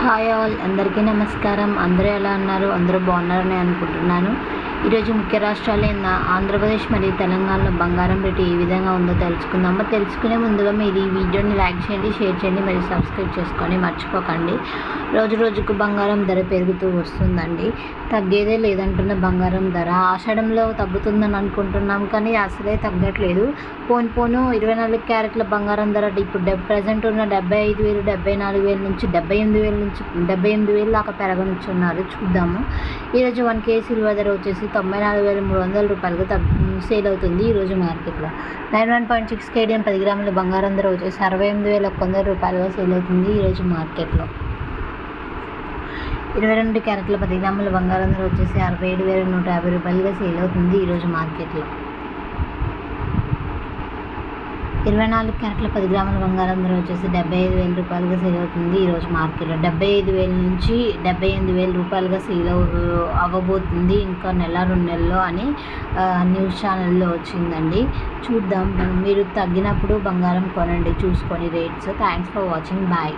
Hi all, అందరికీ నమస్కారం. అందరూ ఎలా ఉన్నారు? అందరూ బాగున్నారని అనుకుంటున్నాను. ఈరోజు ముఖ్య రాష్ట్రాలైన ఆంధ్రప్రదేశ్ మరియు తెలంగాణలో బంగారం రేటు ఏ విధంగా ఉందో తెలుసుకుందాము. తెలుసుకునే ముందుగా మీరు ఈ వీడియోని లైక్ చేయండి, షేర్ చేయండి మరియు సబ్స్క్రైబ్ చేసుకొని మర్చిపోకండి. రోజు రోజుకు బంగారం ధర పెరుగుతూ వస్తుందండి. తగ్గేదే లేదంటున్న బంగారం ధర. ఆషాఢంలో తగ్గుతుందని అనుకుంటున్నాం కానీ అసలే తగ్గట్లేదు. పోను 24 క్యారెట్ల బంగారం ధర ఇప్పుడు ప్రజెంట్ ఉన్న 75,000, 74,000 నుంచి 78,000 నుంచి 78,000 దాకా పెరగనుచున్నారు. చూద్దాము. ఈరోజు 1 కేజీ సిల్వర్ ధర వచ్చేసి 94,300 రూపాయలుగా సేల్ అవుతుంది ఈరోజు మార్కెట్లో. 91.6 కేడియం 10 గ్రాముల బంగారం ధర వచ్చేసి 68,100 రూపాయలుగా సేల్ అవుతుంది ఈరోజు మార్కెట్లో. 22 క్యారెట్ల 10 గ్రాముల బంగారం ధర వచ్చేసి 67,150 రూపాయలుగా సేల్ అవుతుంది ఈరోజు మార్కెట్లో. 24 క్యారెట్ల 10 గ్రాముల బంగారం ధర వచ్చేసి 75,000 రూపాయలుగా సేల్ అవుతుంది ఈరోజు మార్కెట్లో. 75,000 నుంచి 78,000 రూపాయలుగా సేల్ అవ్వబోతుంది ఇంకా నెల 2 నెలల్లో అని న్యూస్ ఛానల్లో వచ్చిందండి. చూద్దాం. మీరు తగ్గినప్పుడు బంగారం కొనండి చూసుకొని rates. Thanks for watching. Bye.